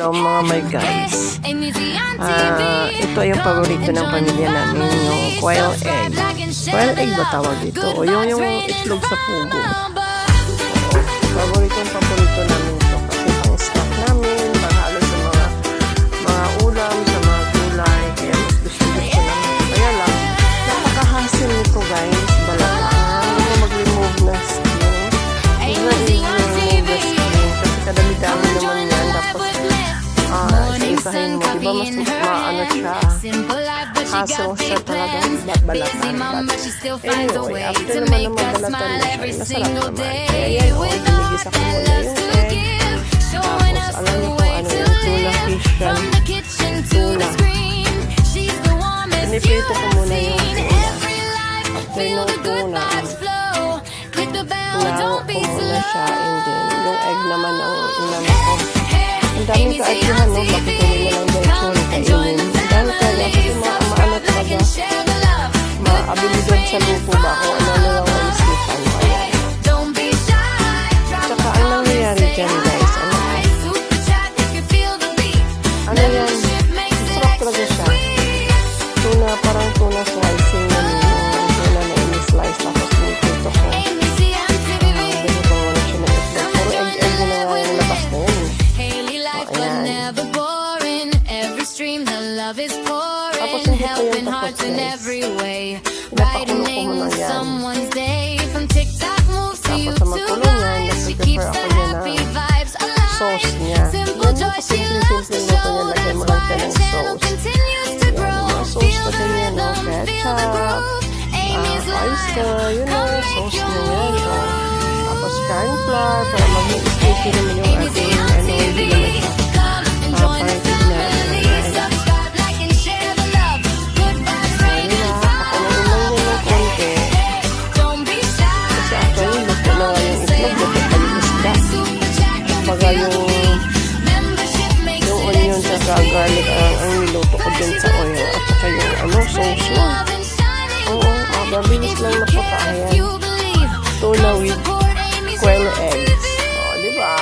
Hello mga my guys. Ito yung paborito ng pamilya namin, yung quail egg. Quail egg ba tawag dito? O yung itlog sa pugo. Paborito namin ito kasi pang snack namin, panghalo sa mga ulam, sa mga gulay. Kaya mas gusto namin. Kaya lang, napakahasil nito guys. Balakang, hindi mag-remove na skin. Remove the skin. Kasi kadami-dami naman yan. Tapos, isa-isahin mo. Diba mas maano siya? Hassle siya talaga. Balatan. Anyway, after naman balatan na siya, masarap naman. Kaya yan, binigis ako muna yung egg. Tapos, alam niyo kung ano yung tuna fish yan. Tuna. Piniprito ko muna yung tuna. After nung tuna, inawak ko muna siya. And then, yung egg naman ang inano ko. Ang daming kaagyahan, no? Bakit ko nila lang diretsyon kainin. Ang dami talaga kasi maano talaga. Maabilidad sa lupo ba kung ano lang maisipan mo. Ayan. Tsaka ang nangyayari dyan guys, ano yan? Sarap talaga siya. Tuna, parang tuna slicing na yung tuna na ini-slice tapos pinipito ko. Ganito ko wala siya na itlog. Puro egg-egg na nga yung labas na yun. Tapos hindi pa yung tapos guys. Pinapakulo ko muna yan. Tapos sa magkulo niya, nag-prepare ako niya na sauce niya. Yan yung simple-simple na ito niya. Lagyan mo lang siya ng sauce. Yan, mga sauce na ganyan, no? Ketchup, oyster, yun na yung sauce niya yan. Tapos corn flour, para maging sticky naman yung ating hindi naman siya. Party na. Yung onion tsaka garlic ang niluto ko din sa oil at saka yung sauce mo. Oo, mabilis lang na pakain. Tuna with quail eggs. O, diba?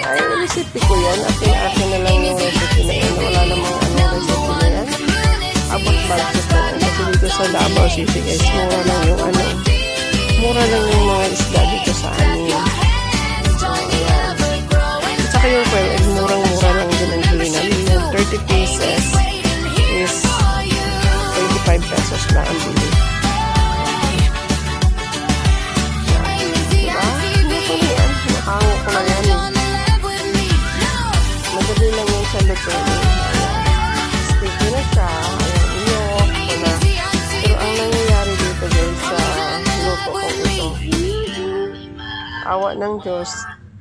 Ay, recipe ko yan. Atin na lang yung recipe na yan. Wala namang recipe na yan. Abot budget na yan. Kasi dito sa Davao City guys, mura lang yung mga isda dito sa amin. Saka yung quail egg, murang-mura lang din ang bili namin. Yung 30 pieces is 25 pesos lang ang bili. Diba? Luto na yan. Nakahango ko na yan. Madali lang yung sa luto. Sticky na siya. Ayan, iyok ko na. Pero ang nangyayari dito guys sa luto ko ito, awa ng Diyos,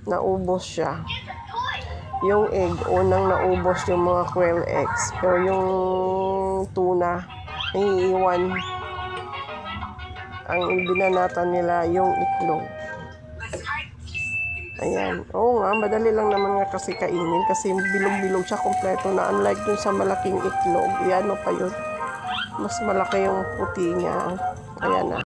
naubos siya. Yung egg, unang naubos yung mga quail eggs. Pero yung tuna, naiiwan. Ang binanatan nila yung itlog. Ayan. Oo nga, madali lang naman nga kasi kainin. Kasi bilog-bilog siya kompleto na. Unlike dun sa malaking itlog. Yan o pa yun. Mas malaki yung puti niya. Ayan na.